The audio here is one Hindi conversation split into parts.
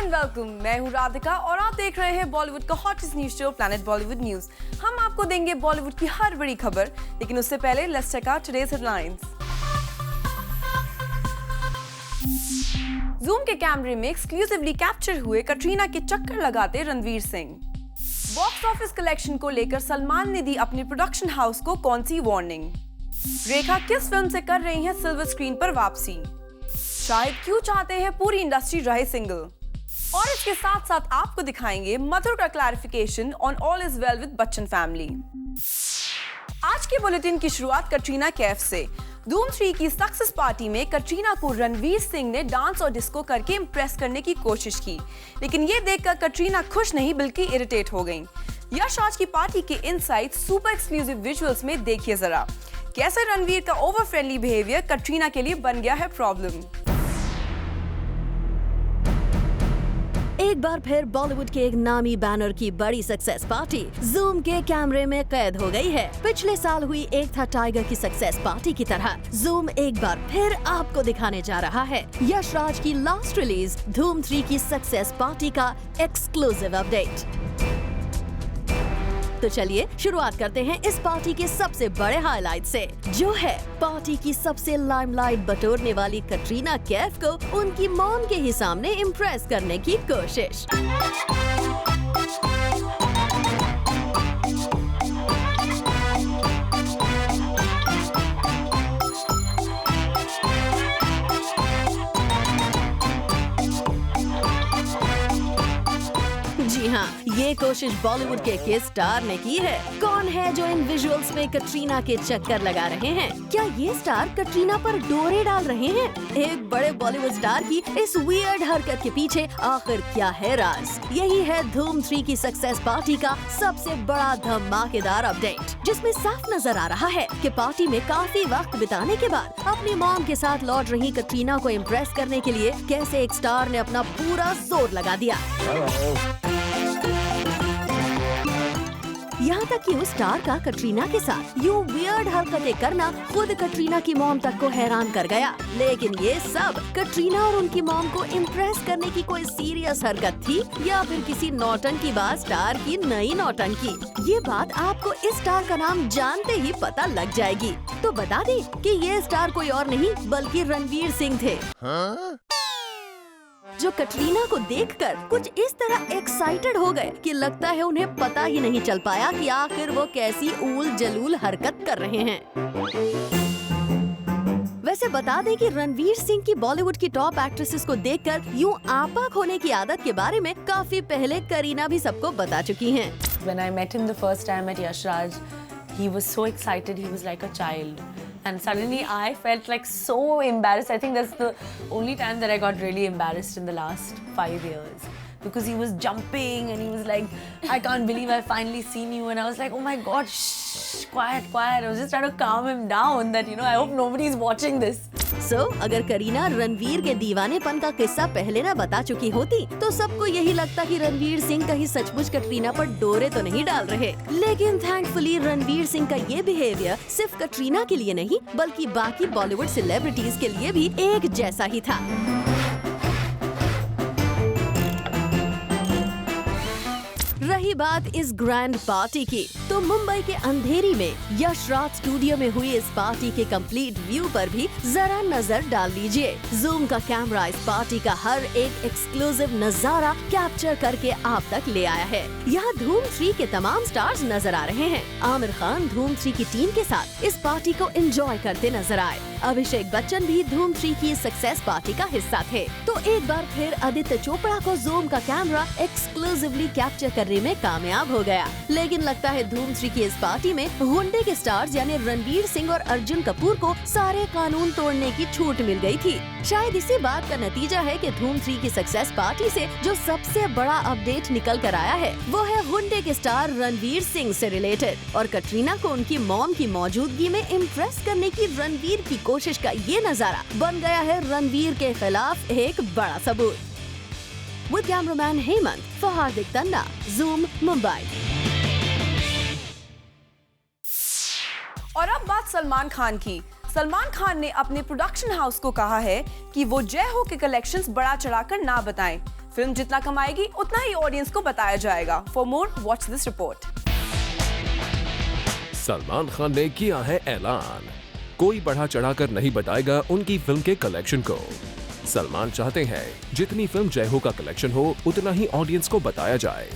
वेलकम, मैं हूँ राधिका और आप देख रहे हैं बॉलीवुड का hottest news show planet Bollywood news. हम आपको देंगे बॉलीवुड की हर बड़ी खबर, लेकिन उससे पहले let's check out today's headlines. Zoom के कैमरे में एक्सक्लूसिवली कैप्चर हुए कटरीना के चक्कर लगाते Ranveer Singh. Box office collection को लेकर सलमान ने दी अपने प्रोडक्शन हाउस को कौन सी वार्निंग। रेखा किस फिल्म से कर रही हैं सिल्वर स्क्रीन पर वापसी। शायद क्यों चाहते हैं पूरी इंडस्ट्री रहे सिंगल। और इसके साथ साथ आपको दिखाएंगे मधुर का clarification on all is well with Bachchan family. आज के बुलेटिन की शुरुआत कटरीना कैफ से। धूम 3 की सक्सेस पार्टी में कटरीना को रणवीर सिंह ने डांस और डिस्को करके इम्प्रेस करने की कोशिश की, लेकिन ये देखकर कटरीना खुश नहीं बल्कि इरिटेट हो गईं। यश राज की पार्टी के इनसाइड सुपर एक्सक्लूसिव विजुअल्स में देखिए जरा, कैसे रणवीर का ओवर फ्रेंडली बिहेवियर कटरीना के लिए बन गया है प्रॉब्लम। एक बार फिर बॉलीवुड के एक नामी बैनर की बड़ी सक्सेस पार्टी जूम के कैमरे में कैद हो गई है। पिछले साल हुई एक था टाइगर की सक्सेस पार्टी की तरह जूम एक बार फिर आपको दिखाने जा रहा है यश राज की लास्ट रिलीज धूम 3 की सक्सेस पार्टी का एक्सक्लूसिव अपडेट। तो चलिए शुरुआत करते हैं इस पार्टी के सबसे बड़े हाईलाइट से, जो है पार्टी की सबसे लाइमलाइट बटोरने वाली कटरीना कैफ को उनकी मॉम के ही सामने इम्प्रेस करने की कोशिश। जी हाँ, ये कोशिश बॉलीवुड के किस स्टार ने की है। कौन है जो इन विजुअल्स में कटरीना के चक्कर लगा रहे हैं? क्या ये स्टार कटरीना पर डोरे डाल रहे हैं? एक बड़े बॉलीवुड स्टार की इस वियर्ड हरकत के पीछे आखिर क्या है राज? यही है धूम 3 की सक्सेस पार्टी का सबसे बड़ा धमाकेदार अपडेट, जिसमें साफ नजर आ रहा है कि पार्टी में काफी वक्त बिताने के बाद अपनी मॉम के साथ लौट रही कटरीना को इम्प्रेस करने के लिए कैसे एक स्टार ने अपना पूरा जोर लगा दिया। यहाँ तक कि उस स्टार का कटरीना के साथ यूं वियर्ड हरकतें करना खुद कटरीना की मॉम तक को हैरान कर गया। लेकिन ये सब कटरीना और उनकी मॉम को इम्प्रेस करने की कोई सीरियस हरकत थी या फिर किसी नौटंकी बाज स्टार की नई नौटंकी? ये बात आपको इस स्टार का नाम जानते ही पता लग जाएगी। तो बता दें कि ये स्टार कोई और नहीं बल्कि रणवीर सिंह थे। जो कटरीना को देखकर कुछ इस तरह एक्साइटेड हो गए कि लगता है उन्हें पता ही नहीं चल पाया कि आखिर वो कैसी ऊल जलूल हरकत कर रहे हैं। वैसे बता दें कि रणवीर सिंह की बॉलीवुड की टॉप एक्ट्रेसेस को देखकर यूं आपाक होने की आदत के बारे में काफी पहले करीना भी सबको बता चुकी हैं। When I met him the first time at Yash Raj, he was so excited, he was like a child. And suddenly I felt like so embarrassed. I think that's the only time that I got really embarrassed in the last 5 years. Because he was jumping and he was like, I can't believe I finally seen you. And I was like, oh my God, shh, quiet, quiet. I was just trying to calm him down that, I hope nobody's watching this. So, अगर करीना रणवीर के दीवानेपन का किस्सा पहले ना बता चुकी होती तो सबको यही लगता कि रणवीर सिंह कहीं सचमुच कटरीना पर डोरे तो नहीं डाल रहे। लेकिन थैंकफुली रणवीर सिंह का ये बिहेवियर सिर्फ कटरीना के लिए नहीं बल्कि बाकी बॉलीवुड सेलिब्रिटीज के लिए भी एक जैसा ही था। रही बात इस ग्रैंड पार्टी की, तो मुंबई के अंधेरी में यश राज स्टूडियो में हुई इस पार्टी के कंप्लीट व्यू पर भी जरा नजर डाल लीजिए। जूम का कैमरा इस पार्टी का हर एक एक्सक्लूसिव नजारा कैप्चर करके आप तक ले आया है। यहाँ धूम 3 के तमाम स्टार्स नजर आ रहे हैं। आमिर खान धूम 3 की टीम के साथ इस पार्टी को एंजॉय करते नजर आए। अभिषेक बच्चन भी धूम 3 की सक्सेस पार्टी का हिस्सा थे। तो एक बार फिर आदित्य चोपड़ा को जूम का कैमरा एक्सक्लूसिवली कैप्चर करने में कामयाब हो गया। लेकिन लगता है धूम 3 की इस पार्टी में हुंडे के स्टार्स यानी रणवीर सिंह और अर्जुन कपूर को सारे कानून तोड़ने की छूट मिल गई थी। शायद इसी बात का नतीजा है कि धूम 3 की सक्सेस पार्टी से जो सबसे बड़ा अपडेट निकल कर आया है वो है हुंडे के स्टार रणवीर सिंह से रिलेटेड और कटरीना को उनकी मॉम की मौजूदगी में इम्प्रेस करने की रणवीर की कोशिश का ये नजारा बन गया है रणवीर के खिलाफ एक बड़ा सबूत। with cameraman Hemant for Hardik Tanna, Zoom, Mumbai. और अब बात सलमान खान की। सलमान खान ने अपने प्रोडक्शन हाउस को कहा है कि वो जय हो के कलेक्शंस बढ़ा चढ़ाकर ना बताएं। फिल्म जितना कमाएगी उतना ही ऑडियंस को बताया जाएगा। For more watch this report. Salman Khan ने किया है ऐलान, कोई बढ़ा चढ़ाकर नहीं बताएगा उनकी फिल्म के कलेक्शन को। सलमान चाहते हैं जितनी फिल्म जय हो का कलेक्शन हो उतना ही ऑडियंस को बताया जाए।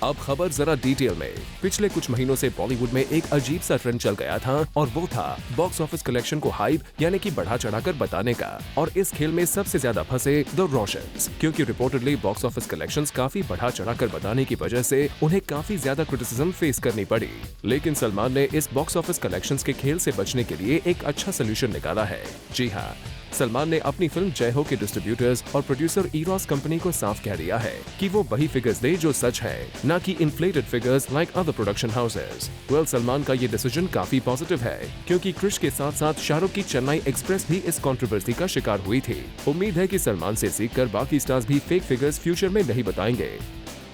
अब खबर जरा डिटेल में। पिछले कुछ महीनों से बॉलीवुड में एक अजीब सा ट्रेंड चल गया था और वो था बॉक्स ऑफिस कलेक्शन को हाइप यानी कि बढ़ा चढ़ाकर बताने का। और इस खेल में सबसे ज्यादा फंसे द रोशंस, क्योंकि रिपोर्टेडली बॉक्स ऑफिस कलेक्शंस काफी बढ़ा चढ़ाकर बताने की वजह से उन्हें काफी ज्यादा क्रिटिसिज्म फेस करनी पड़ी। लेकिन सलमान ने इस बॉक्स ऑफिस कलेक्शंस के खेल से बचने के लिए एक अच्छा सोल्यूशन निकाला है। जी हाँ, सलमान ने अपनी फिल्म जय हो के डिस्ट्रीब्यूटर्स और प्रोड्यूसर ईरोस कंपनी को साफ कह दिया है कि वो वही फिगर्स दे जो सच है, ना कि inflated figures like other production houses. Well, Salman का ये डिसीजन काफी पॉजिटिव है, क्योंकि क्रिश के साथ साथ शाहरुख की चेन्नई एक्सप्रेस भी इस कंट्रोवर्सी का शिकार हुई थी। उम्मीद है कि सलमान से सीखकर बाकी स्टार्स भी फेक फिगर्स फ्यूचर में नहीं बताएंगे।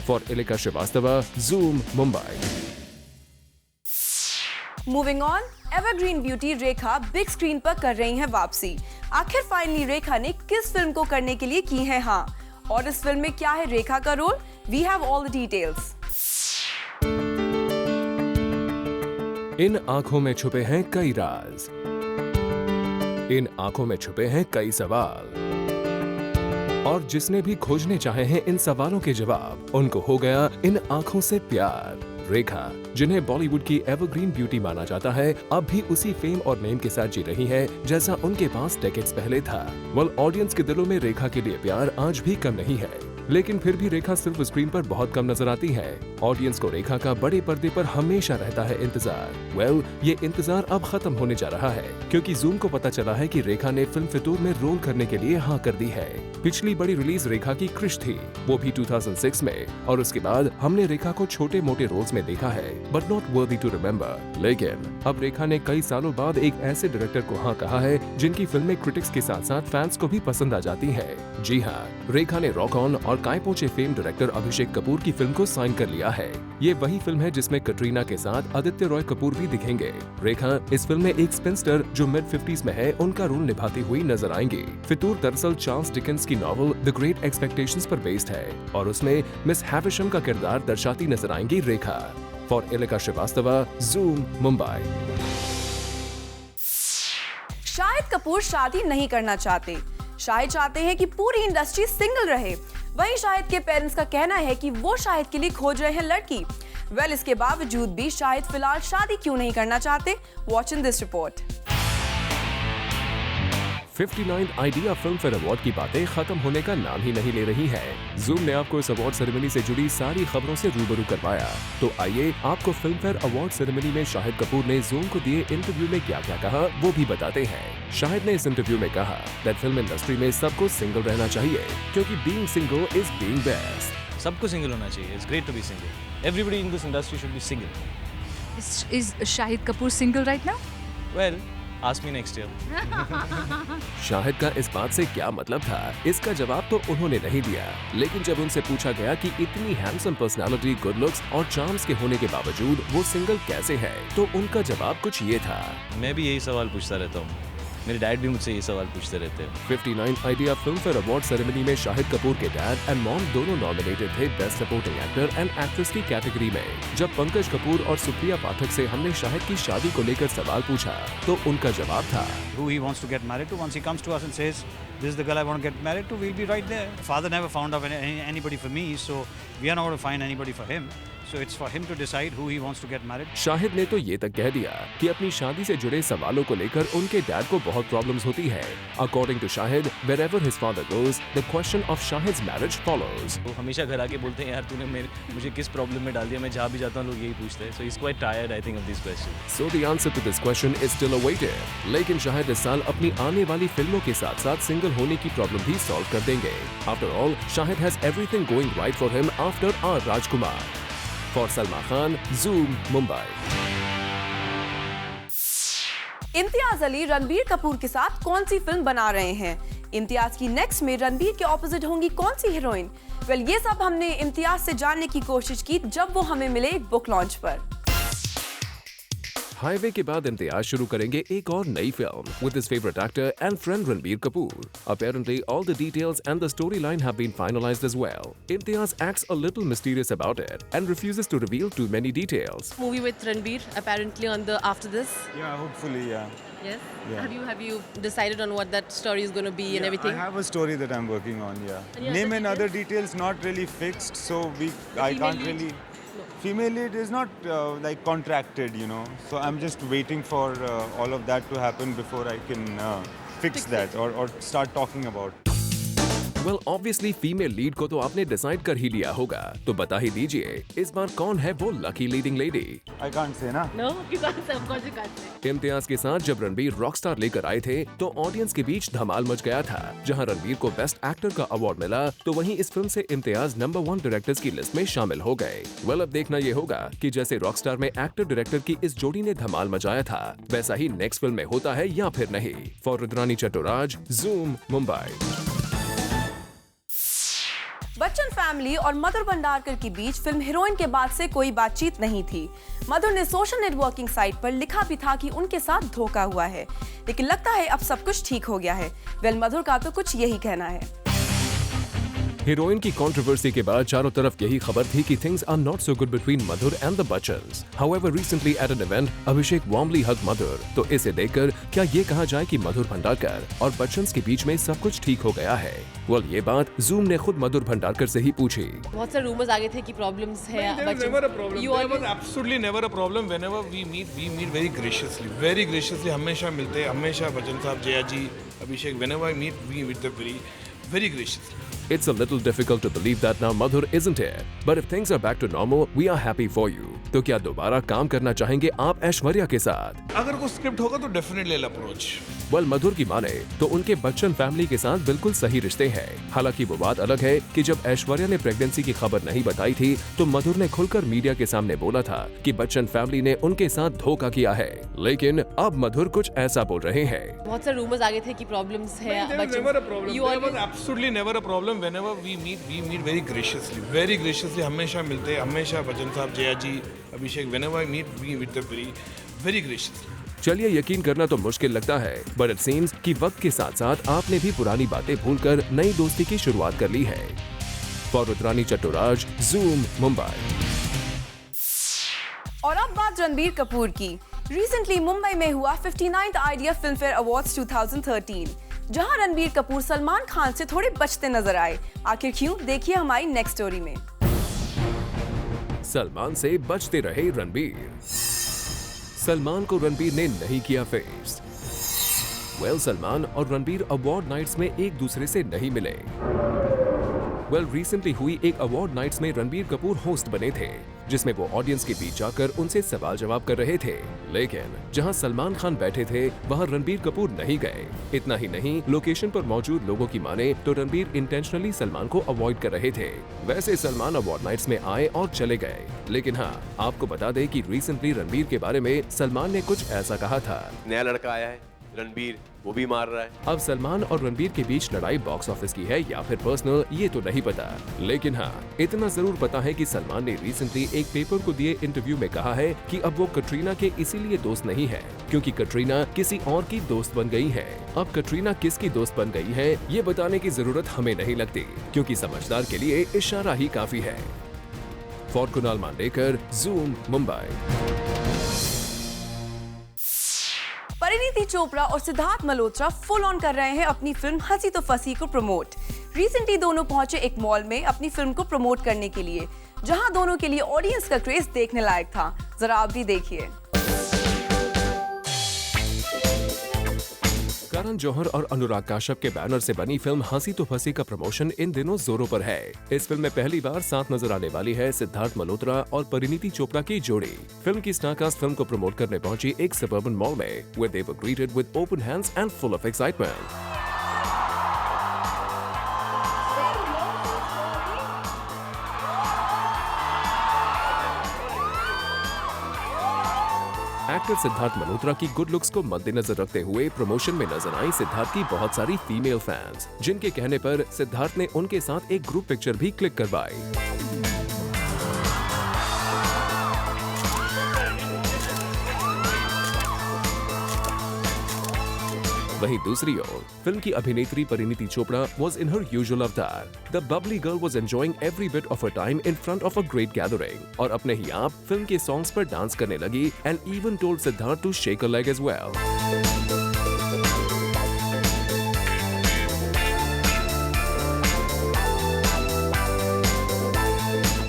For Ilika Srivastava, Zoom, Mumbai. Moving on, evergreen beauty Rekha big screen पर कर रही हैं वापसी। आखिर फाइनली रेखा ने किस फिल्म को करने के लिए की है हाँ, और इस फिल्म में क्या है रेखा का रोल? We have all the details. इन आंखों में छुपे हैं कई राज, इन आंखों में छुपे हैं कई सवाल, और जिसने भी खोजने चाहे हैं इन सवालों के जवाब, उनको हो गया इन आंखों से प्यार। रेखा, जिन्हें बॉलीवुड की एवरग्रीन ब्यूटी माना जाता है, अब भी उसी फेम और नेम के साथ जी रही है जैसा उनके पास डेकेड्स पहले था। वेल, ऑडियंस के दिलों में रेखा के लिए प्यार आज भी कम नहीं है, लेकिन फिर भी रेखा सिल्वर स्क्रीन पर बहुत कम नजर आती है। ऑडियंस को रेखा का बड़े पर्दे पर हमेशा रहता है इंतजार। वेल, ये इंतजार अब खत्म होने जा रहा है, क्योंकि जूम को पता चला है कि रेखा ने फिल्म फितूर में रोल करने के लिए हाँ कर दी है। पिछली बड़ी रिलीज रेखा की क्रिश थी, वो भी 2006 में, और उसके बाद हमने रेखा को छोटे मोटे रोल्स में देखा है, but not worthy to remember. लेकिन अब रेखा ने कई सालों बाद एक ऐसे डायरेक्टर को हाँ कहा है जिनकी फिल्में क्रिटिक्स के साथ साथ फैंस को भी पसंद आ जाती है। जी हाँ, रेखा ने रॉक ऑन और कायपोचे फेम डायरेक्टर अभिषेक कपूर की फिल्म को साइन कर लिया है। ये वही फिल्म है जिसमें कटरीना के साथ आदित्य रॉय कपूर भी दिखेंगे। रेखा इस फिल्म में एक स्पिंस्टर जो मिड 50s में है उनका रोल निभाती हुई नजर आएंगी। फितूर दरअसल चार्ल्स डिकेंस की नॉवल द ग्रेट एक्सपेक्टेशंस पर बेस्ड है, और उसमें मिस हैविशम का किरदार दर्शाती नजर आएंगी रेखा। For Ilika Srivastava, Zoom, Mumbai. शाहिद कपूर शादी नहीं करना चाहते। शाहिद चाहते हैं कि पूरी इंडस्ट्री सिंगल रहे। वहीं शाहिद के पेरेंट्स का कहना है कि वो शाहिद के लिए खोज रहे हैं लड़की। वेल, इसके बावजूद भी शाहिद फिलहाल शादी क्यों नहीं करना चाहते? Watch in this report. 59 idea film fair award की बातें खत्म होने का नाम ही नहीं ले रही है। जूम ने आपको इस अवार्ड सेरेमनी से जुड़ी सारी खबरों से रूबरू करवाया। तो आइए आपको फिल्म फेयर अवार्ड सेरेमनी में शाहिद कपूर ने जूम को दिए इंटरव्यू में क्या क्या कहा वो भी बताते हैं। शाहिद ने इस इंटरव्यू में कहा दैट फिल्म इंडस्ट्री में सबको सिंगल रहना चाहिए, क्योंकि being single is being best. सबको सिंगल होना चाहिए। It's great to be single. Everybody in this industry should be single. Is Shahid Kapoor single right now? Well, ask me next year. Shahid का इस बात से क्या मतलब था, इसका जवाब तो उन्होंने नहीं दिया। लेकिन जब उनसे पूछा गया कि इतनी हैंडसम पर्सनालिटी, गुड लुक्स और चार्म्स के होने के बावजूद वो सिंगल कैसे है, तो उनका जवाब कुछ ये था। मैं भी यही सवाल पूछता रहता हूँ, मेरे डैड भी मुझसे ये सवाल पूछते रहते हैं। 59 idea film fair award ceremony में शाहिद कपूर के डैड एंड मॉम दोनों नॉमिनेटेड थे best supporting actor and actress की कैटेगरी में। जब पंकज कपूर और सुप्रिया पाठक से हमने शाहिद की शादी को लेकर सवाल पूछा, तो उनका जवाब था who he wants to get married to. Once he comes to us and says, this is the girl I want to get married to, we'll be right there. Father never found out anybody for me, so we are not going to find anybody for him. So it's for him to decide who he wants to get married. Shahid ने तो ये तक कह दिया कि अपनी शादी से जुड़े सवालों को लेकर उनके डैड को बहुत प्रॉब्लम्स होती है। According to Shahid, wherever his father goes, the question of Shahid's marriage follows. वो हमेशा घर आके बोलते हैं, यार तूने मुझे किस प्रॉब्लम में डाल दिया, मैं जहाँ भी जाता हूँ लोग यही पूछते हैं। So he's quite tired, I think, of these questions. So the answer to this question is still awaited. लेकिन शाहिद इस साल अपनी आने वाली फिल्मों के साथ साथ सिंगल होने की प्रॉब्लम भी सॉल्व कर देंगे। After all, Shahid has everything going right for him after R. Rajkumar. For Salma Khan, Zoom, Mumbai. Imtiaz Ali Ranbir Kapoor के साथ कौन सी फिल्म बना रहे हैं? इम्तियाज की नेक्स्ट में रणबीर के ऑपोजिट होंगी कौन सी हीरोइन? ये सब हमने इम्तियाज से जानने की कोशिश की जब वो हमें मिले एक बुक लॉन्च पर। हाईवे के बाद इम्तियाज शुरू करेंगे एक और नई film with his favorite actor and friend Ranbir Kapoor. Apparently, all the details and the storyline have been finalized as well. Imtiaz acts a little mysterious about it and refuses to reveal too many details. Movie with Ranbir apparently on the after this. Yeah, hopefully, yeah. Yes. Yeah. Have you decided on what that story is going to be and Yeah, everything? I have a story that I'm working on. Yeah. Any Name other and other details not really fixed, so I female can't lead? really. Female lead is not like contracted, you know. So I'm just waiting for all of that to happen before I can fix that or start talking about. Well, obviously female lead को तो आपने डिसाइड कर ही लिया होगा, तो बता ही दीजिए इस बार कौन है वो lucky leading lady? I can't say, na. No, you can't say. Of course you can't say. Imtiaz के साथ जब रणबीर रॉकस्टार लेकर आए थे तो ऑडियंस के बीच धमाल मच गया था। जहां रणबीर को बेस्ट एक्टर का अवार्ड मिला तो वहीं इस फिल्म से इम्तियाज नंबर 1 डायरेक्टर्स की लिस्ट में शामिल हो गए। अब देखना ये होगा कि जैसे रॉकस्टार में एक्टर डायरेक्टर की इस जोड़ी ने धमाल मचाया था वैसा ही नेक्स्ट फिल्म में होता है या फिर नहीं। For Rudrani Chattoraj, zoom, Mumbai. Bachchan family और मधुर भंडारकर के बीच फिल्म हीरोइन के बाद से कोई बातचीत नहीं थी। मधुर ने सोशल नेटवर्किंग साइट पर लिखा भी था कि उनके साथ धोखा हुआ है, लेकिन लगता है अब सब कुछ ठीक हो गया है। मधुर का तो कुछ यही कहना है। हीरोइन की कंट्रोवर्सी के बाद चारों तरफ यही खबर थी कि things are not so good between Madhur and the Bachchans. However recently at an event Abhishek warmly hug Madhur, तो इसे देखकर क्या ये कहा जाए कि मधुर भंडारकर और बच्चन्स के बीच में सब कुछ ठीक हो गया है? ये बात जूम ने खुद मधुर भंडारकर से ही पूछी। बहुत सारे रूमर्स आगे थे कि प्रॉब्लम्स है। Never a problem. There was absolutely never a problem. Whenever we meet very graciously. Very graciously. हमेशा मिलते हैं, हमेशा बच्चन साहब, जया जी, अभिषेक. Whenever I meet, we meet them very graciously. It's a little difficult to believe that now Madhur isn't here. But if things are back to normal, we are happy for you. तो क्या दोबारा काम करना चाहेंगे आप ऐश्वर्या के साथ? अगर कोई स्क्रिप्ट होगा तो डेफिनेटली अप्रोच। मधुर की माने तो उनके बच्चन फैमिली के साथ बिल्कुल सही रिश्ते हैं। हालांकि वो बात अलग है कि जब ऐश्वर्या ने प्रेगनेंसी की खबर नहीं बताई थी तो मधुर ने खुलकर मीडिया के सामने बोला था कि बच्चन फैमिली ने उनके साथ धोखा किया है। लेकिन अब मधुर कुछ ऐसा बोल रहे हैं। बहुत सारे रूमर्स आगे थे कि प्रॉब्लम्स है। Never a problem. There was absolutely never a problem. Whenever we meet very graciously. Very graciously. हमेशा मिलते हैं, हमेशा बच्चन साहब, जया जी, अभिषेक. Whenever I meet, we meet them very graciously. चलिए, यकीन करना तो मुश्किल लगता है, बट इट सीम्स कि वक्त के साथ साथ आपने भी पुरानी बातें भूलकर नई दोस्ती की शुरुआत कर ली है। For Rudrani Chattoraj, zoom, Mumbai. और अब बात रणबीर कपूर की। रिसेंटली मुंबई में हुआ 59th idea film fair awards 2013, जहां रणबीर कपूर सलमान खान से थोड़े बचते नजर आए। आखिर क्यों? देखिए हमारी नेक्स्ट स्टोरी में। सलमान से बचते रहे रणबीर। सलमान को रणबीर ने नहीं किया फेस। सलमान और रणबीर अवार्ड नाइट्स में एक दूसरे से नहीं मिले। रिसेंटली हुई एक अवार्ड नाइट्स में रणबीर कपूर होस्ट बने थे, जिसमें वो ऑडियंस के बीच जाकर उनसे सवाल जवाब कर रहे थे। लेकिन जहां सलमान खान बैठे थे वहां रणबीर कपूर नहीं गए। इतना ही नहीं, लोकेशन पर मौजूद लोगों की माने तो रणबीर इंटेंशनली सलमान को अवॉइड कर रहे थे। वैसे सलमान अवार्ड नाइट्स में आए और चले गए, लेकिन हाँ, आपको बता दें कि रिसेंटली रणबीर के बारे में सलमान ने कुछ ऐसा कहा था। नया लड़का आया है रणबीर, वो भी मार रहा है। अब सलमान और रणबीर के बीच लड़ाई बॉक्स ऑफिस की है या फिर पर्सनल, ये तो नहीं पता। लेकिन हाँ, इतना जरूर पता है कि सलमान ने रिसेंटली एक पेपर को दिए इंटरव्यू में कहा है कि अब वो कटरीना के इसीलिए दोस्त नहीं है क्योंकि कटरीना किसी और की दोस्त बन गई है। अब कटरीना किसकी दोस्त बन गई है ये बताने की जरूरत हमें नहीं लगती, क्योंकि समझदार के लिए इशारा ही काफी है। For Kunal Mandekar, Zoom, Mumbai. परिणीति चोपड़ा और सिद्धार्थ मल्होत्रा फुल ऑन कर रहे हैं अपनी फिल्म हंसी तो फंसी को प्रमोट। रिसेंटली दोनों पहुंचे एक मॉल में अपनी फिल्म को प्रमोट करने के लिए, जहां दोनों के लिए ऑडियंस का क्रेज देखने लायक था। जरा आप भी देखिए। करण जौहर और अनुराग काश्यप के बैनर से बनी फिल्म हंसी तो फंसी का प्रमोशन इन दिनों जोरों पर है। इस फिल्म में पहली बार साथ नजर आने वाली है सिद्धार्थ मल्होत्रा और परिणीति चोपड़ा की जोड़ी। फिल्म की स्टारकास्ट फिल्म को प्रमोट करने पहुंची एक सबर्बन मॉल में, where they were greeted with open hands and full of excitement. Actor Siddharth Malhotra की गुड लुक्स को मद्देनजर रखते हुए प्रमोशन में नजर आई सिद्धार्थ की बहुत सारी फीमेल फैंस, जिनके कहने पर सिद्धार्थ ने उनके साथ एक ग्रुप पिक्चर भी क्लिक करवाई। वहीं दूसरी ओर फिल्म की अभिनेत्री Parineeti Chopra was in her usual avatar. The bubbly girl was enjoying every bit of her time in front of a great gathering और अपने ही आप फिल्म के सॉन्ग्स पर डांस करने लगी and even told Siddharth to shake a leg as well.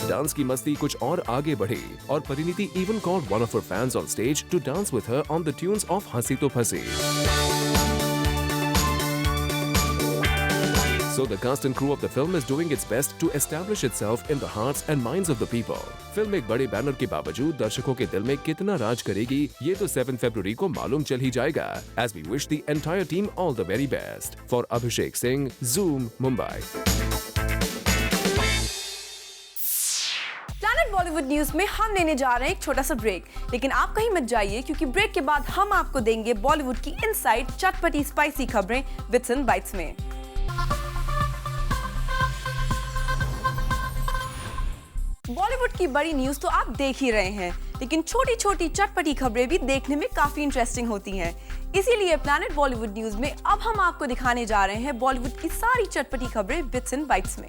Dance की मस्ती कुछ और आगे बढ़ी और Parineeti even called one of her fans on stage to dance with her on the tunes of हंसी तो फंसी. So the cast and crew of the film is doing its best to establish itself in the hearts and minds of the people. Film एक बड़े बैनर के बावजूद दर्शकों के दिल में कितना राज करेगी ये तो 7 फरवरी को मालूम चल ही जाएगा. As we wish the entire team all the very best. For Abhishek Singh, Zoom, Mumbai. Planet Bollywood news में हम लेने जा रहे हैं एक छोटा सा ब्रेक, लेकिन आप कहीं मत जाइए क्योंकि ब्रेक के बाद हम आपको देंगे बॉलीवुड की इनसाइड चटपटी स्पाइसी खबरें वित्स एंड बाइट्स में. बॉलीवुड की बड़ी न्यूज तो आप देख ही रहे हैं, लेकिन छोटी छोटी चटपटी खबरें भी देखने में काफी इंटरेस्टिंग होती हैं. इसीलिए प्लैनेट बॉलीवुड न्यूज में अब हम आपको दिखाने जा रहे हैं बॉलीवुड की सारी चटपटी खबरें बिट्स एंड बाइट्स में.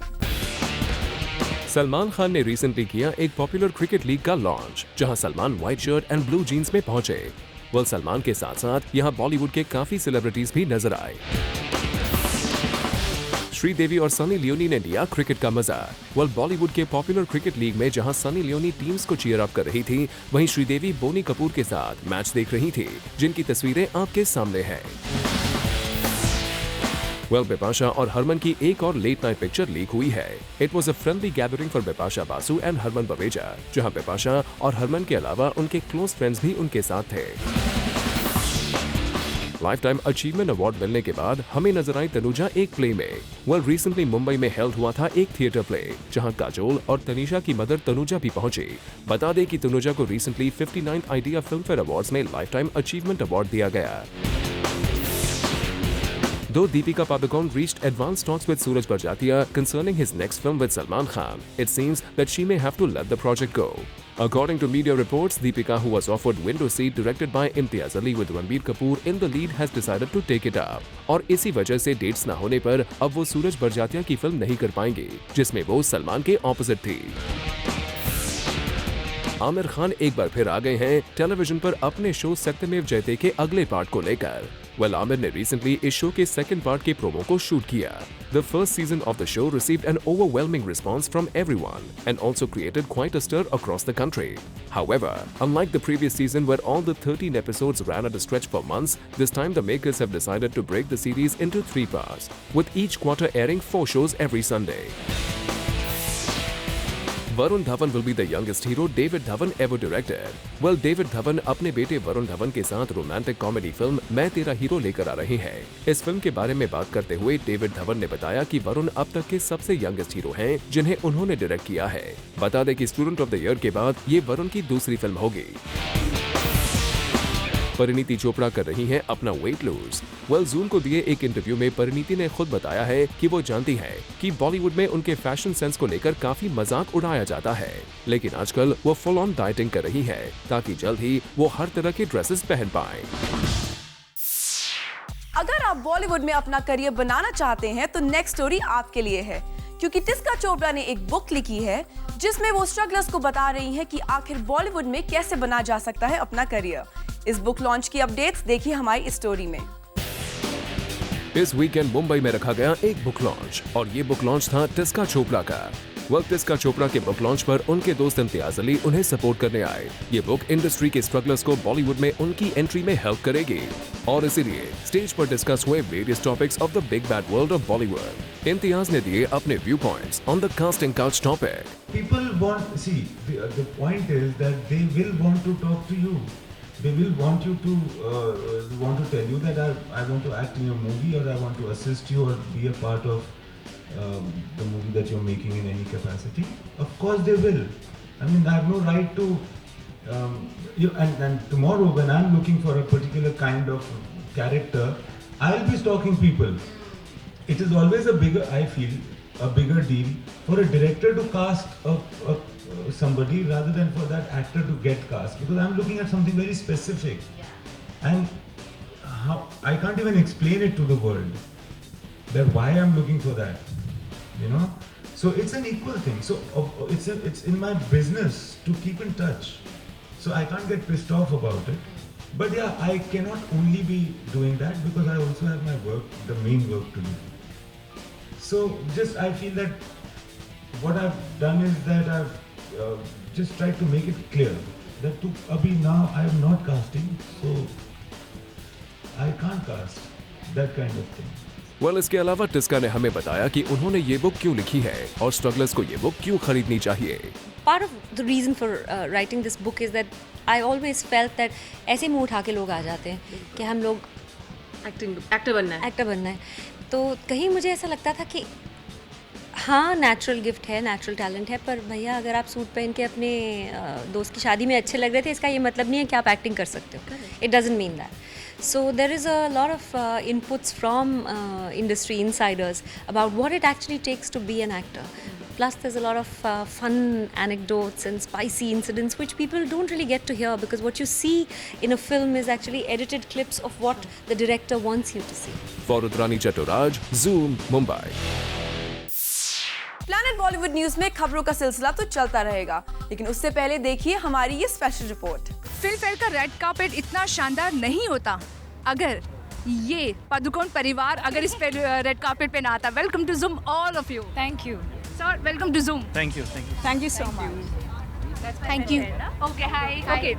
सलमान खान ने रिसेंटली किया एक पॉपुलर क्रिकेट लीग का लॉन्च, जहां Salman white shirt and blue jeans में पहुंचे. सलमान के साथ साथ यहां बॉलीवुड के काफी सेलिब्रिटीज भी नजर आए. श्रीदेवी और सनी लियोनी ने लिया क्रिकेट का मजा. बॉलीवुड के पॉपुलर क्रिकेट लीग में जहां सनी लियोनी टीम्स को चीयर अप कर रही थी, वहीं श्रीदेवी बोनी कपूर के साथ मैच देख रही थी, जिनकी तस्वीरें आपके सामने हैं. बिपाशा और हरमन की एक और लेट नाइट पिक्चर लीक हुई है. It was a friendly gathering for Bipasha Basu and Harman Baweja, जहां बिपाशा और हरमन के अलावा उनके क्लोज फ्रेंड्स भी उनके साथ थे. लाइफ टाइम अचीवमेंट अवार्ड मिलने के बाद हमें नजर आई तनुजा एक प्ले में. रिसेंटली मुंबई में हेल्ड हुआ था एक थिएटर प्ले, जहां काजोल और तनीषा की मदर तनुजा भी पहुंची. बता दें कि तनुजा को recently 59th idea film fair awards में लाइफ टाइम अचीवमेंट अवार्ड दिया गया. Though Deepika Padukone reached advanced talks with Suraj Barjatia concerning his next film with Salman Khan, it seems that she may have to let the project go. According to media reports, Deepika, who was offered Window Seat directed by Imtiaz Ali with Ranbir Kapoor in the lead, has decided to take it up. और इसी वजह से डेट्स ना होने पर अब वो सूरज बरजातिया की फिल्म नहीं कर पाएंगे, जिसमें वो सलमान के ऑपोजिट थी. आमिर खान एक बार फिर आ गए हैं टेलीविजन पर अपने शो सत्यमेव जयते के अगले पार्ट को लेकर. आमिर ने रिसेंटली इस शो के सेकंड पार्ट के प्रोमो को शूट किया. The first season of the show received an overwhelming response from everyone and also created quite a stir across the country. However, unlike the previous season where all the 13 episodes ran at a stretch for months, this time the makers have decided to break the series into 3 parts, with each quarter airing 4 shows every Sunday. Varun Dhawan will be the youngest hero David Dhawan ever directed. David Dhawan अपने बेटे वरुण धवन के साथ रोमांटिक कॉमेडी फिल्म मैं तेरा हीरो लेकर आ रहे हैं. इस फिल्म के बारे में बात करते हुए डेविड धवन ने बताया कि वरुण अब तक के सबसे यंगेस्ट हीरो हैं जिन्हें उन्होंने डायरेक्ट किया है. बता दें कि स्टूडेंट ऑफ द ईयर के बाद ये वरुण की दूसरी फिल्म होगी. परिणीति चोपड़ा कर रही हैं अपना वेट लूज. जूम को दिए एक इंटरव्यू में परिणीति ने खुद बताया है कि वो जानती है कि बॉलीवुड में उनके फैशन सेंस को लेकर काफी मजाक उड़ाया जाता है, लेकिन आजकल वो फुल ऑन डाइटिंग कर रही है ताकि जल्द ही वो हर तरह के ड्रेसेस पहन पाएं. अगर आप बॉलीवुड में अपना करियर बनाना चाहते हैं तो नेक्स्ट स्टोरी आपके लिए है, क्योंकि टिस्का चोपड़ा ने एक बुक लिखी है जिसमें वो स्ट्रगलर्स को बता रही हैं कि आखिर बॉलीवुड में कैसे बना जा सकता है अपना करियर. इस बुक लॉन्च की अपडेट्स देखिए हमारी इस स्टोरी में. इस वीकेंड मुंबई में रखा गया एक बुक लॉन्च और ये बुक लॉन्च था टिस्का चोपड़ा का. टिस्का चोपड़ा के बुक लॉन्च पर उनके दोस्त इम्तियाज अली उन्हें सपोर्ट करने आए. ये बुक इंडस्ट्री के स्ट्रगलर्स को बॉलीवुड में उनकी एंट्री में हेल्प करेगी और इसीलिए स्टेज पर डिस्कस हुए various topics of the big bad world of Bollywood. Imtiaz ने दिए अपने view points on the casting couch topic. People want, see, the point is that they will want to talk to you. They will want you to tell you that I want to act in your movie or I want to assist you or be a part of the movie that you're making in any capacity. Of course they will. I mean, I have no right to and tomorrow when I'm looking for a particular kind of character, I'll be stalking people. It is always I feel, a bigger deal for a director to cast somebody rather than for that actor to get cast, because I'm looking at something very specific, and I can't even explain it to the world that why I'm looking for that, you know. So it's an equal thing. So it's in my business to keep in touch. So I can't get pissed off about it. But yeah, I cannot only be doing that because I also have my work, the main work to do. So I feel that what I've done is that I've just tried to make it clear that to abhi now I am not casting, so I can't cast that kind of thing. इसके अलावा टिस्का ने हमें बताया कि उन्होंने ये बुक क्यों लिखी है और स्ट्रगलर्स को ये बुक क्यों खरीदनी चाहिए. Part of the reason for writing this book is that I always felt that ऐसे मुंह उठा के लोग आ जाते हैं कि हम लोग एक्टर बनना है. तो कहीं मुझे ऐसा लगता था कि हाँ नेचुरल गिफ्ट है, नेचुरल टैलेंट है, पर भैया अगर आप सूट पहन के अपने दोस्त की शादी में अच्छे लग रहे थे इसका ये मतलब नहीं है कि आप एक्टिंग कर सकते हो. It doesn't mean that. So there is a lot of inputs from industry insiders about what it actually takes to be an actor. Plus there's a lot of fun anecdotes and spicy incidents which people don't really get to hear, because what you see in a film is actually edited clips of what the director wants you to see. For Rudrani Chaturaj, Zoom, Mumbai. Planet Bollywood news में खबरों का सिलसिला तो चलता रहेगा, लेकिन उससे पहले देखिए हमारी ये स्पेशल रिपोर्ट. फिल्म फेयर का रेड कार्पेट इतना शानदार नहीं होता अगर ये पादुकोण परिवार अगर इस पे रेड कार्पेट पे ना आता. Welcome to Zoom all of you. Thank you sir, welcome to Zoom. Thank you so much. Thank you. Okay hi. Okay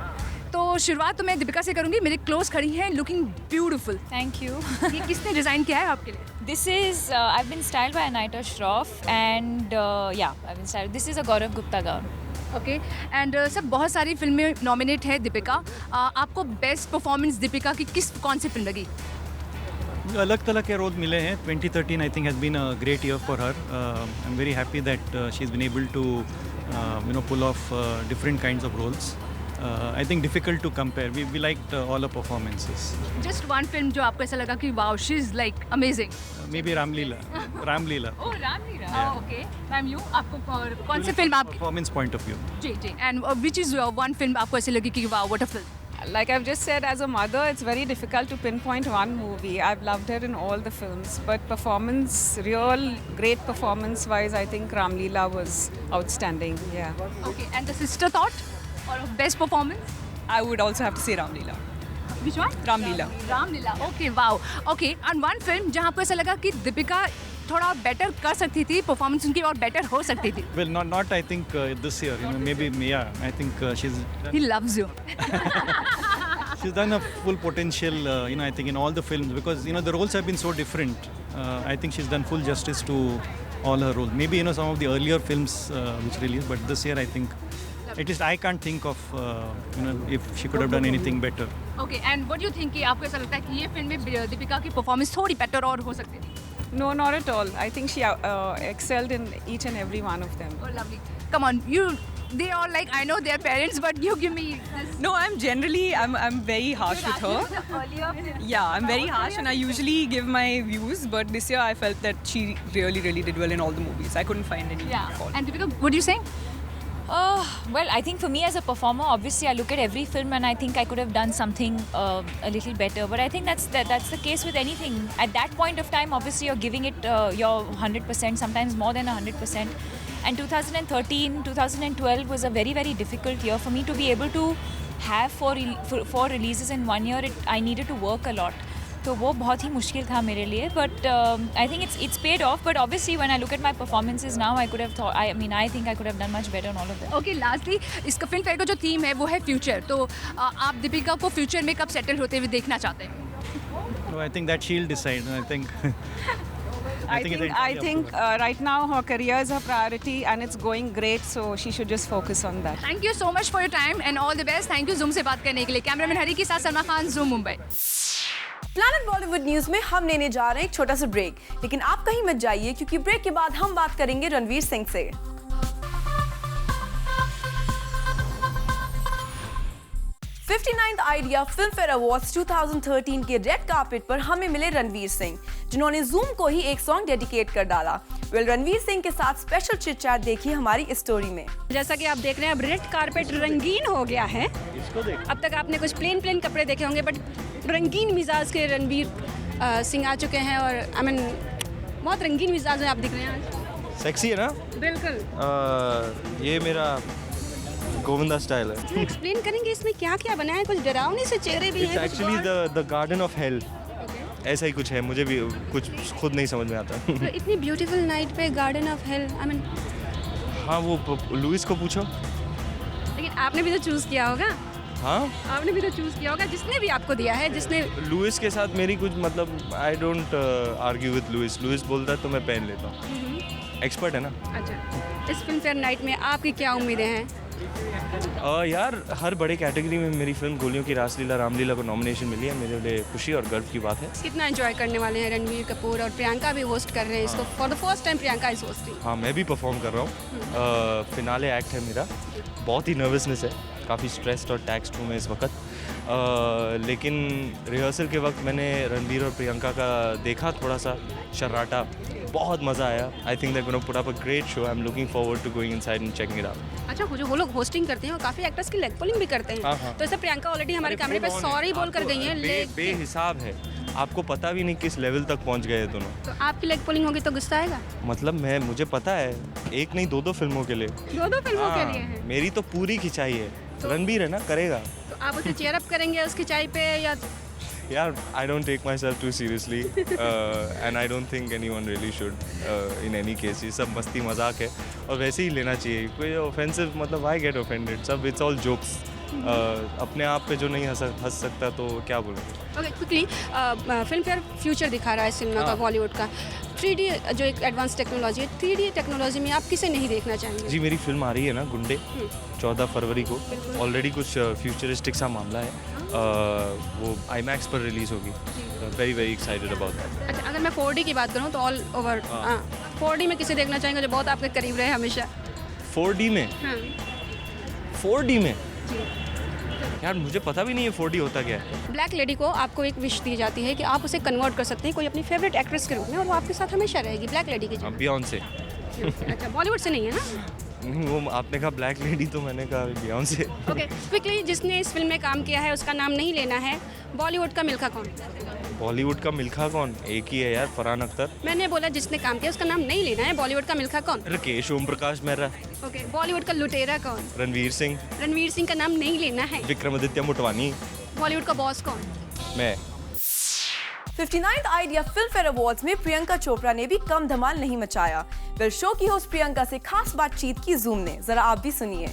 तो शुरुआत तो मैं दीपिका से करूंगी. मेरे क्लोज खड़ी हैं, लुकिंग ब्यूटीफुल. Thank you. ये किसने डिजाइन किया है आपके लिए? This is I've been styled by Anita Shroff and I've been styled. This is a Gaurav Gupta gown. Okay and sir बहुत सारी फिल्में नॉमिनेट है दीपिका. आपको बेस्ट परफॉर्मेंस दीपिका की कौन सी फिल्म लगी? अलग तरह के रोल मिले हैं. 2013 I think has been a great year for her. I am very happy that she is been able to pull off different kinds of roles. I think difficult to compare. We liked all her performances. Just one film जो आपको ऐसा लगा कि wow, she's like amazing. Maybe Ramleela. Oh, Ramleela. Yeah. Okay. Ma'am, you आपको कौन सी फिल्म आपकी? Performance point of view. जी. And which is one film आपको ऐसे लगी कि wow, what a film? Like I've just said, as a mother, it's very difficult to pinpoint one movie. I've loved her in all the films, but great performance-wise, I think Ramleela was outstanding. Yeah. Okay. And the sister thought? Or best performance? I would also have to say Ramleela. Which one? Ramleela. Okay, wow. Okay, and one film जहाँ आपको ऐसा लगा कि दीपिका थोड़ा बेटर कर सकती थी, परफॉर्मेंस उनकी और बेटर हो सकती थी. Well, not I think this year. Maybe I think she's. He loves you. She's done a full potential. I think in all the films, because the roles have been so different. I think she's done full justice to all her roles. Maybe some of the earlier films which released, but this year I think. At least I can't think of if she could have done anything better. Okay, and what do you think कि आपको ऐसा लगता है कि ये फिल्म में दीपिका की परफॉर्मेंस थोड़ी बेटर और हो सकती थी? No, not at all. I think she excelled in each and every one of them. Oh, lovely. Come on, they are like, I know they're parents, but you give me this. No, I'm very harsh with her. Yeah, I'm very harsh, and I usually give my views, but this year I felt that she really, really did well in all the movies. I couldn't find any fault. And Deepika, what do you saying? Well, I think for me as a performer, obviously I look at every film and I think I could have done something a little better. But I think that's the case with anything. At that point of time, obviously you're giving it your 100%, sometimes more than 100%. And 2013, 2012 was a very, very difficult year for me to be able to have four releases in 1 year. I needed to work a lot. तो वो बहुत ही मुश्किल था मेरे लिए, but I think it's paid off. But obviously when I look at my performances now, I think I could have done much better on all of them. Okay, lastly, इसका फिल्म फेयर का जो थीम है वो है फ्यूचर. तो आप दीपिका को फ्यूचर में कब सेटल होते हुए देखना चाहते हैं? No, I think that she'll decide. I think right now her career is her priority and it's going great, so she should just focus on that. Thank you so much for your time and all the best. Thank you Zoom से बात करने के लिए. कैमरामैन हरी के साथ Salma Khan, Zoom Mumbai. Planet Bollywood news में हम लेने जा रहे हैं एक छोटा सा ब्रेक, लेकिन आप कहीं मत जाइए क्योंकि ब्रेक के बाद हम बात करेंगे रणवीर सिंह से. 59th idea film fair awards 2013 के रेड कार्पेट पर हमें मिले रणवीर सिंह, जिन्होंने जूम को ही एक सॉन्ग डेडिकेट कर डाला। रणवीर सिंह के साथ स्पेशल चिट चैट देखिए हमारी स्टोरी में। जैसा कि आप देख रहे हैं अब रेड कारपेट रंगीन हो गया है। अब तक आपने कुछ प्लेन कपड़े देखे होंगे, बट रंगीन मिजाज के रणवीर सिंह आ चुके हैं और बहुत रंगीन मिजाज में आप दिख रहे हैं आज। सेक्सी है ना? बिल्कुल। ये मेरा गोविंदा स्टाइल है। एक्सप्लेन करेंगे इसमें क्या क्या बना है? कुछ डरावने से चेहरे भी हैं। Actually the garden of hell, ऐसा ही कुछ है, मुझे भी कुछ खुद नहीं समझ में आता। तो इतनी ब्यूटीफुल नाइट पे गार्डन ऑफ हेल, हाँ वो लुइस को पूछो। लेकिन आपने भी तो चूज किया होगा। हाँ आपने भी तो चूज किया होगा, जिसने भी आपको दिया है, जिसने लुइस के साथ मेरी कुछ मतलब I don't argue with Louis. Louis बोलता है तो मैं पहन लेता हूँ, एक्सपर्ट है ना। अच्छा, इस फिल्म फेयर नाइट में आपकी क्या उम्मीदें हैं? यार हर बड़े कैटेगरी में मेरी फिल्म गोलियों की रासलीला रामलीला को नॉमिनेशन मिली है, मेरे लिए खुशी और गर्व की बात है। कितना एंजॉय करने वाले हैं रणवीर कपूर और प्रियंका भी होस्ट कर रहे हैं इसको। For the first time Priyanka is hosting. हाँ मैं भी परफॉर्म कर रहा हूँ। फिनाले एक्ट है मेरा, बहुत ही नर्वसनेस है, काफ़ी स्ट्रेस्ड और टैक्स्ड हूँ मैं इस वक्त। लेकिन रिहर्सल के वक्त मैंने रणवीर और प्रियंका का देखा थोड़ा सा शर्राटा, बहुत मज़ा आया। I think that gonna put up a great show. I am looking forward to going inside and checking it out. अच्छा, वो लोग होस्टिंग करते हैं और काफ़ी एक्टर्स की लेग पुलिंग भी करते हैं। हाँ। तो ऐसा प्रियंका ऑलरेडी हमारे कैमरे पे सॉरी बोल कर गई हैं। बेहिसाब है, आपको पता भी नहीं किस लेवल तक पहुंच गए दोनों। तो आपकी लेग पुलिंग होगी तो गुस्सा आएगा? मतलब मुझे पता है, एक नहीं दो फिल्मों के लिए। दो फिल्मों के लिए है? मेरी तो पूरी खिंचाई है। रणबीर है ना, करेगा। तो आप उसे चेयर अप करेंगे उसकी चाय पे या? यार I don't take myself too seriously and I don't think anyone really should in any case. ये सब मस्ती मजाक है और वैसे ही लेना चाहिए। कोई ऑफेंसिव मतलब आई गेट ऑफेंडेड, सब इट्स ऑल जोक्स। अपने आप पे जो नहीं हंस सकता तो क्या बोलूँ। Okay, quickly film fair future दिखा रहा है सिनेमा का, बॉलीवुड का। 3D जो एक एडवांस टेक्नोलॉजी है, 3D टेक्नोलॉजी में आप किसे नहीं देखना चाहेंगे? जी मेरी फिल्म आ रही है ना गुंडे, 14 फरवरी को। ऑलरेडी कुछ फ्यूचरिस्टिक सा मामला है, वो IMAX पर रिलीज़ होगी। Very very excited about that. अच्छा, अगर मैं 4D की बात करूँ तो ऑल ओवर 4D में किसे देखना चाहेंगे जो बहुत आपके करीब रहे हमेशा? 4D में? हाँ। 4D में यार मुझे पता भी नहीं है 4D होता क्या है। ब्लैक लेडी को आपको एक विश दी जाती है कि आप उसे कन्वर्ट कर सकते हैं कोई अपनी फेवरेट एक्ट्रेस के रूप में और वो आपके साथ हमेशा रहेगी ब्लैक लेडी की जगह। बियॉन्से। अच्छा, बॉलीवुड से नहीं है ना? वो आपने कहा ब्लैक लेडी तो मैंने कहा बियॉन्से। ओके, क्विकली जिसने इस फिल्म में काम किया है उसका नाम नहीं लेना है। बॉलीवुड का मिल्खा कौन? बॉलीवुड का मिल्खा कौन? एक ही है यार, फरहान अख्तर। मैंने बोला जिसने काम किया उसका नाम नहीं लेना है। बॉलीवुड का मिल्खा कौन? राकेश ओम प्रकाश मेहरा। ओके, बॉलीवुड का लुटेरा कौन? रणवीर सिंह। रणवीर सिंह का नाम नहीं लेना है। विक्रमादित्य मोटवानी। बॉलीवुड का बॉस कौन? मैं। 59th idea film fair awards में प्रियंका चोपड़ा ने भी कम धमाल नहीं मचाया। शो की होस्ट प्रियंका से खास बातचीत की जूम ने, जरा आप भी सुनिए।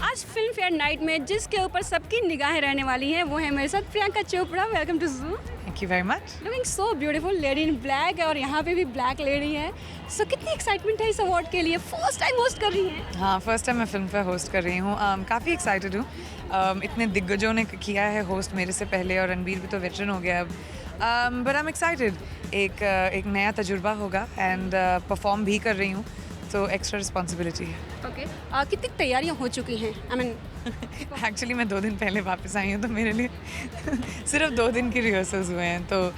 आज फिल्म फेयर नाइट में जिसके ऊपर सबकी निगाहें रहने वाली हैं वो है मेरे साथ Priyanka Chopra. Welcome to Zoom. Thank you very much. Looking so beautiful, lady in black, और यहाँ पे भी ब्लैक लेडी है। सो कितनी एक्साइटमेंट है इस अवार्ड के लिए? फर्स्ट टाइम होस्ट कर रही हैं? हाँ, फर्स्ट टाइम मैं फिल्म फेयर होस्ट कर रही हूँ। काफ़ी एक्साइटेड हूँ। इतने दिग्गजों ने किया है होस्ट मेरे से पहले और रणबीर भी तो वेटरन हो गया अब। But I am excited. एक नया तजुर्बा होगा एंड परफॉर्म भी कर रही हूँ, तो एक्स्ट्रा रिस्पॉन्सिबिलिटी है। ओके, कितनी तैयारियां हो चुकी हैं? आई मीन एक्चुअली मैं 2 दिन पहले वापस आई हूँ, तो मेरे लिए सिर्फ 2 दिन की रिहर्सल्स हुए हैं, तो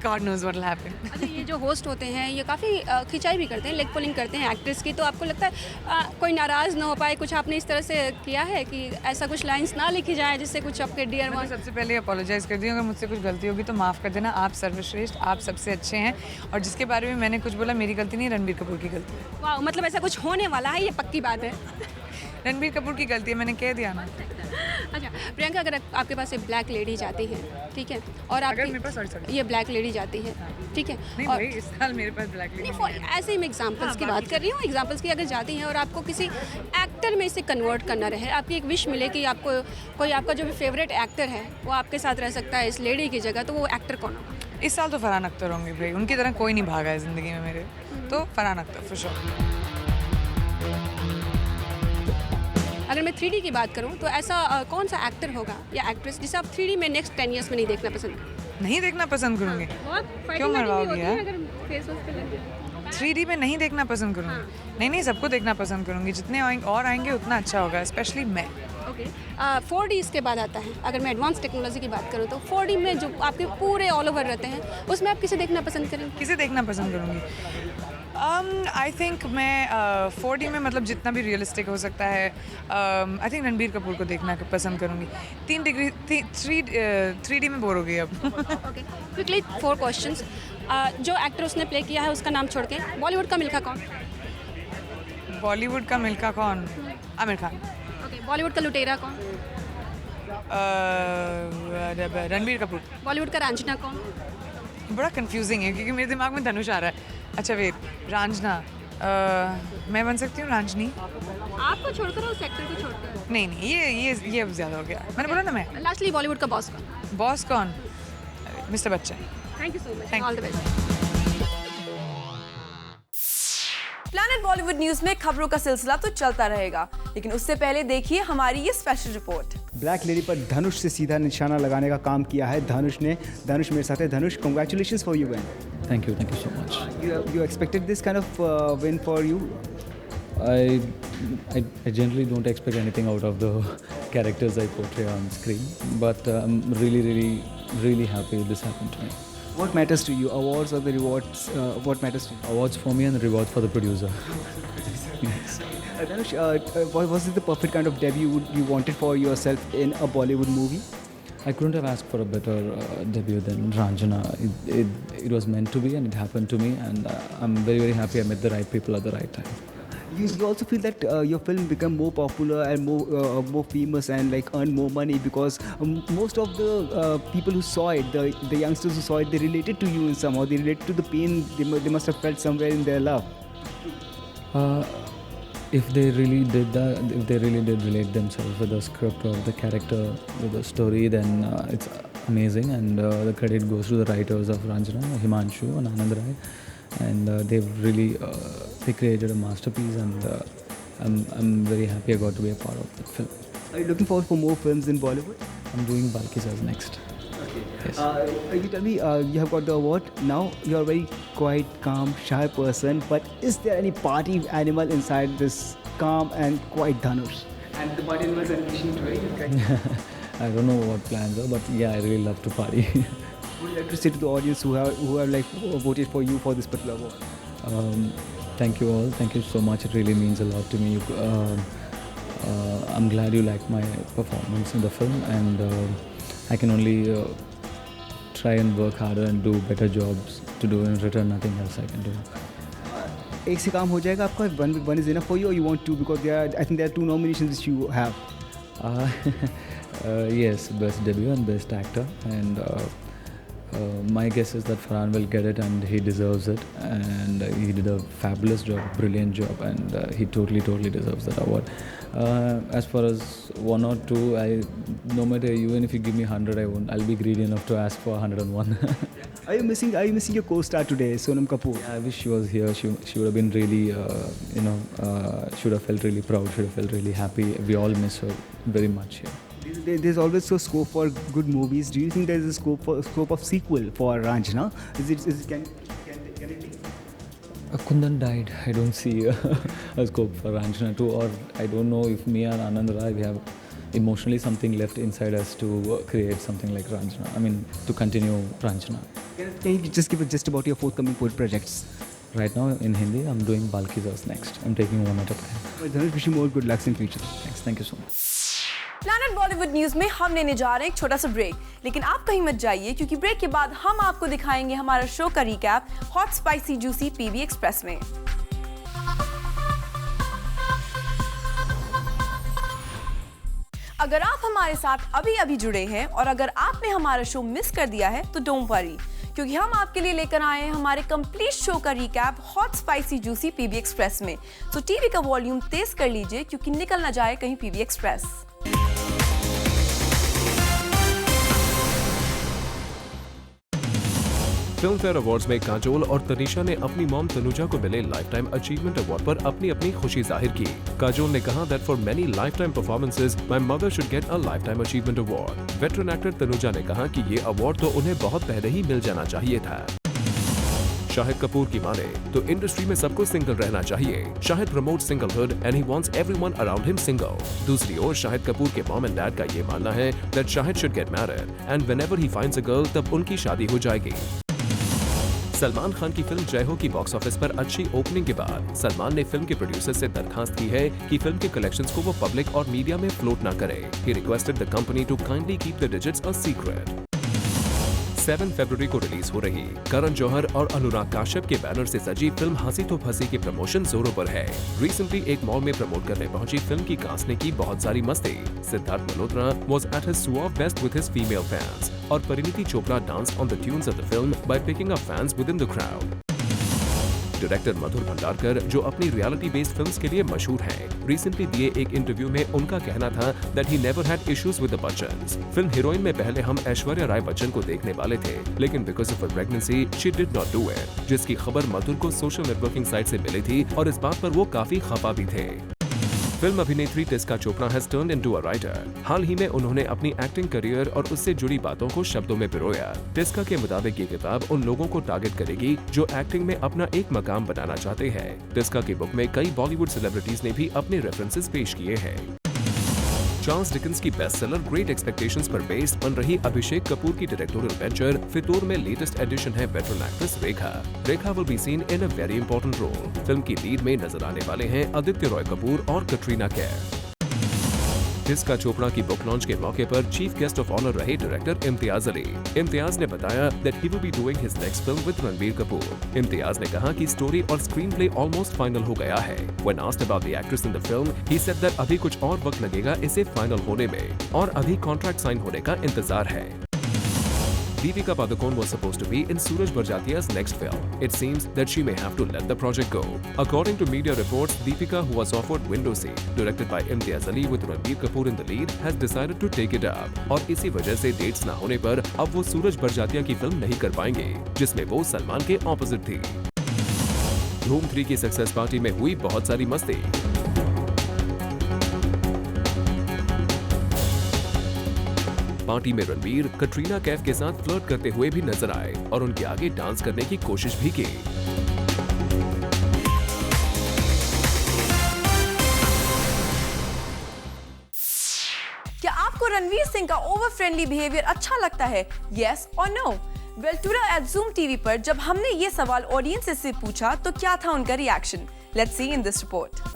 God knows what will happen. अच्छा, ये जो होस्ट होते हैं ये काफ़ी खिंचाई भी करते हैं, लेग पुलिंग करते हैं एक्ट्रेस की, तो आपको लगता है कोई नाराज़ ना हो पाए? कुछ आपने इस तरह से किया है कि ऐसा कुछ लाइंस ना लिखी जाए जिससे कुछ आपके डियर मैं सबसे पहले अपोलोजाइज़ कर दी हूँ। अगर मुझसे कुछ गलती होगी तो माफ़ कर देना। आप सर्वश्रेष्ठ, आप सबसे अच्छे हैं, और जिसके बारे में मैंने कुछ बोला मेरी गलती नहीं, रणबीर कपूर की गलती है। वाह, मतलब ऐसा कुछ होने वाला है, ये पक्की बात है। रणबीर कपूर की गलती है, मैंने कह दिया ना। अच्छा प्रियंका, अगर आपके पास एक ब्लैक लेडी जाती है, ठीक है, और आपके मेरे पास ये ब्लैक लेडी जाती है, ठीक है, नहीं और भाई, इस साल मेरे पास ब्लैक लेडी नहीं, ऐसे ही मैं एग्जांपल्स की बात कर रही हूँ। एग्जांपल्स की अगर जाती हैं और आपको किसी एक्टर में इसे कन्वर्ट करना रहे, आपकी एक विश मिले कि आपको कोई आपका जो भी फेवरेट एक्टर है वो आपके साथ रह सकता है इस लेडी की जगह, तो वो एक्टर कौन होगा? इस साल तो फरहान अख्तर होंगे भाई। उनकी तरह कोई नहीं भागा है ज़िंदगी में मेरे, तो फरहान अख्तर फॉर श्योर। अगर मैं 3D की बात करूं तो ऐसा कौन सा एक्टर होगा या एक्ट्रेस जिसे आप 3D में नेक्स्ट 10 ईयर्स में नहीं देखना पसंद? नहीं देखना पसंद करूँगी? क्यों मरवाओगी यार? 3D में नहीं देखना पसंद करूँगी। नहीं, सबको देखना पसंद करूँगी। जितने और आएंगे उतना अच्छा होगा, स्पेशली मैं। ओके 4D इसके बाद आता है। अगर मैं एडवांस टेक्नोलॉजी की बात करूँ तो 4D में जो आपके पूरे ऑल ओवर रहते हैं, उसमें आप किसे देखना पसंद करेंगे? किसे देखना पसंद करूँगी? आई थिंक मैं 4D में मतलब जितना भी रियलिस्टिक हो सकता है, आई थिंक रणबीर कपूर को देखना पसंद करूँगी। 3D में बोर हो गई अब। Okay quickly 4 questions. जो एक्टर उसने प्ले किया है उसका नाम छोड़ के बॉलीवुड का मिल्खा कौन? बॉलीवुड का मिल्खा कौन? आमिर खान। ओके बॉलीवुड का लुटेरा कौन? रणबीर कपूर। बॉलीवुड का रांझना कौन? बड़ा कंफ्यूजिंग है क्योंकि मेरे दिमाग में धनुष आ रहा है। अच्छा वेट, रांझना, मैं बन सकती हूँ रांझनी? आपको छोड़कर उस एक्टर को छोड़कर? नहीं, ये अब ज़्यादा हो गया। मैंने बोला ना मैं। लास्टली बॉलीवुड का बॉस कौन? बॉस कौन? Mister Bachchan. Thank you so much, all the best. Planet Bollywood news में खबरों का सिलसिला तो चलता रहेगा, लेकिन उससे पहले देखिए हमारी ये स्पेशल रिपोर्ट। ब्लैक लेडी पर धनुष से सीधा निशाना लगाने का काम किया है धनुष ने। धनुष मेरे साथ है। Dhanush, congratulations for you man. Thank you so much. You expected this kind of win for you? I generally don't expect anything out of the characters I portray on screen, but I'm really happy this happened to me. What matters to you, awards or the rewards? What matters to you? Awards for me and the rewards for the producer. Yes. Dhanush, was it the perfect kind of debut you wanted for yourself in a Bollywood movie? I couldn't have asked for a better debut than Ranjana. It was meant to be and it happened to me, and I'm very happy I met the right people at the right time. You also feel that your film became more popular and more famous and like earned more money because most of the people who saw it, the youngsters who saw it, they related to you in somehow. They related to the pain they must have felt somewhere in their love. If they really did that, if they really did relate themselves with the script or the character, with the story, then it's amazing, and the credit goes to the writers of Ranjana, Himanshu and Anand Rai, and they've really they created a masterpiece, and I'm very happy I got to be a part of that film. Are you looking forward for more films in Bollywood? I'm doing Balkis as next. Yes. You tell me, you have got the award. Now you're a very quiet, calm, shy person, but is there any party animal inside this calm and quiet Dhanush? And the party animals are wishing to I don't know what plans are, but yeah, I really love to party. What would you like to say to the audience who have like voted for you for this particular award? Thank you all. Thank you so much. It really means a lot to me. I'm glad you liked my performance in the film, and I can only try and work harder and do better jobs to do in return. Nothing else I can do. एक से काम हो जाएगा आपका? One is enough for you, or you want two? Because I think there are 2 nominations which you have. Yes, best debut and best actor, and my guess is that Farhan will get it, and he deserves it, and he did a fabulous job, brilliant job, and he totally deserves that award. As far as 1 or 2, no matter, even if you give me 100, I'll be greedy enough to ask for 101. Are you missing your co-star today, Sonam Kapoor? Yeah, I wish she was here. She would have been really, she would have felt really proud. She would have felt really happy. We all miss her very much here. There's always a scope for good movies. Do you think there's a scope of sequel for Ranjana? Can it be? Kundan died. I don't see a scope for Ranjana 2, or I don't know if me and Anand Rai, we have emotionally something left inside us to create something like Ranjana. I mean, to continue Ranjana. Can you just give a gist about your forthcoming projects? Right now in Hindi, I'm doing Balkis next. I'm taking one at a time. Dhanush, wish you more good luck in future. Thanks. Thank you so much. Planet Bollywood news में हम लेने जा रहे हैं एक छोटा सा ब्रेक, लेकिन आप कहीं मत जाइए क्योंकि ब्रेक के बाद हम आपको दिखाएंगे हमारा शो का recap hot spicy juicy PV express में। अगर आप हमारे साथ अभी जुड़े हैं और अगर आपने हमारा शो मिस कर दिया है तो डोंट वरी, क्योंकि हम आपके लिए लेकर आए हैं हमारे कंप्लीट शो का recap hot spicy juicy PV express में। तो टीवी का वॉल्यूम तेज कर लीजिए क्योंकि निकल ना जाए कहीं PV express. Film fair awards में काजोल और तनीषा ने अपनी मॉम तनुजा को मिले लाइफ टाइम अचीवमेंट अवार्ड पर अपनी अपनी खुशी जाहिर की। काजोल ने कहा that for many life time performances my mother should get a life time achievement award. Veteran actor Tanuja ने कहा कि ये अवार्ड तो उन्हें बहुत पहले ही मिल जाना चाहिए था। शाहिद कपूर की माने तो इंडस्ट्री में सबको सिंगल रहना चाहिए। Shahid promote singlehood and he wants everyone around him single. दूसरी ओर शाहिद कपूर के मॉम एंड डैड का ये मानना है that Shahid should get married and whenever he finds a girl तब उनकी शादी हो जाएगी। सलमान खान की फिल्म जय हो की बॉक्स ऑफिस पर अच्छी ओपनिंग के बाद सलमान ने फिल्म के प्रोड्यूसर से दरखास्त की है कि फिल्म के कलेक्शंस को वो पब्लिक और मीडिया में फ्लोट न करे। He requested the company to kindly keep the digits a secret. 7 फरवरी को रिलीज हो रही करण जौहर और अनुराग काश्यप के बैनर से सजी फिल्म हंसी तो फंसी के प्रमोशन जोरों पर है। रिसेंटली एक मॉल में प्रमोट करने पहुंची फिल्म की कास्ट ने की बहुत सारी मस्ती। Siddharth Malhotra was at his suave best with his female fans और Parineeti Chopra danced on the tunes of the film by picking up fans within the crowd. Director Madhur Bhandarkar, जो अपनी रियलिटी बेस्ड फिल्म्स के लिए मशहूर हैं, रिसेंटली दिए एक इंटरव्यू में उनका कहना था that he never had issues with the Bachchans. Film heroine में पहले हम ऐश्वर्या राय बच्चन को देखने वाले थे, लेकिन because of a pregnancy she did not do it, जिसकी खबर मधुर को सोशल नेटवर्किंग साइट से मिली थी और इस बात पर वो काफी खफा भी थे। फिल्म अभिनेत्री Tisca Chopra has turned into a writer. हाल ही में उन्होंने अपनी एक्टिंग करियर और उससे जुड़ी बातों को शब्दों में पिरोया। टिस्का के मुताबिक ये किताब उन लोगों को टारगेट करेगी जो एक्टिंग में अपना एक मकाम बनाना चाहते हैं। टिस्का की बुक में कई बॉलीवुड सेलिब्रिटीज ने भी अपने रेफरेंसेस पेश किए हैं। चार्ल्स डिकेंस की बेस्टसेलर ग्रेट एक्सपेक्टेशंस पर बेस्ड बन रही अभिषेक कपूर की डायरेक्टोरियल वेंचर फितूर में लेटेस्ट एडिशन है veteran actress Rekha. Rekha will be seen in a very important role. Film की लीड में नजर आने वाले हैं आदित्य रॉय कपूर और कटरीना कैफ। टिस्का चोपड़ा की बुक लॉन्च के मौके पर चीफ गेस्ट ऑफ ऑनर रहे डायरेक्टर इम्तियाज अली। इम्तियाज ने बताया that he will be doing his next film with Ranbir Kapoor. Imtiaz ने कहा कि स्टोरी और स्क्रीन प्ले ऑलमोस्ट फाइनल हो गया है। When asked about the actress in the film, he said that अभी कुछ और वक्त लगेगा इसे फाइनल होने में और अभी कॉन्ट्रैक्ट साइन होने का इंतजार है। Deepika Padukone was supposed to be in Suraj Barjatia's next film. It seems that she may have to let the project go. According to media reports, Deepika, who was offered Window Seat, directed by Imtiaz Ali with Ranbir Kapoor in the lead, has decided to take it up. और इसी वजह से डेट्स ना होने पर अब वो सूरज बरजातिया की फिल्म नहीं कर पाएंगे, जिसमें वो सलमान के ऑपोजिट थी। धूम 3 की सक्सेस पार्टी में हुई बहुत सारी मस्ती। पार्टी में रणबीर कटरीना कैफ के साथ फ्लर्ट करते हुए भी नजर आए और उनके आगे डांस करने की कोशिश भी की। क्या आपको रणवीर सिंह का ओवर फ्रेंडली बिहेवियर अच्छा लगता है? यस और no? Well today at Zoom TV पर जब हमने ये सवाल ऑडियंस से पूछा तो क्या था उनका reaction? Let's see in this report.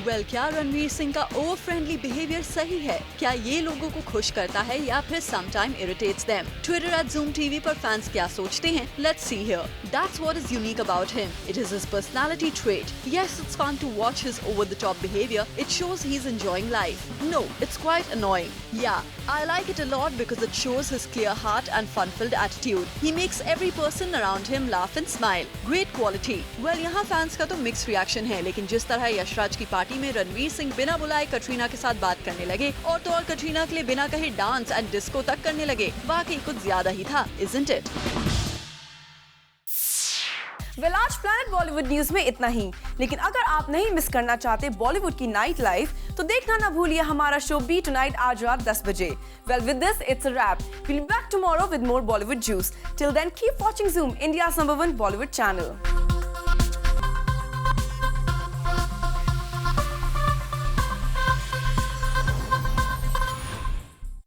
Well, क्या रणवीर सिंह का ओवर फ्रेंडली बिहेवियर सही है? क्या ये लोगों को खुश करता है या फिर sometime irritates them? Twitter at Zoom TV पर फैंस क्या सोचते हैं? Let's see here. That's what is unique about him. It is his personality trait. Yes, it's fun to watch his over the top behaviour. It shows he is enjoying life. No, it's quite annoying. Yeah, I like it a lot because it shows his clear heart and fun-filled attitude. He makes every person around him laugh and smile. Great quality. Well, यहाँ फैंस का तो मिक्स रिएक्शन है, लेकिन जिस तरह यशराज की पार्टी में रणवीर सिंह बिना बुलाए कटरीना के साथ बात करने लगे और तो और कटरीना के लिए बिना कहे डांस एंड डिस्को तक करने लगे, वाकई कुछ ज्यादा ही था, isn't it? वेल, आज प्लैनेट बॉलीवुड न्यूज में इतना ही, लेकिन अगर आप नहीं मिस करना चाहते बॉलीवुड की नाइट लाइफ तो देखना ना भूलिए हमारा शो बी टुनाइट आज रात 10 बजे। Well, with this it's a wrap. We'll be back tomorrow with more Bollywood juice. Till then, keep watching Zoom, India's #1 Bollywood channel.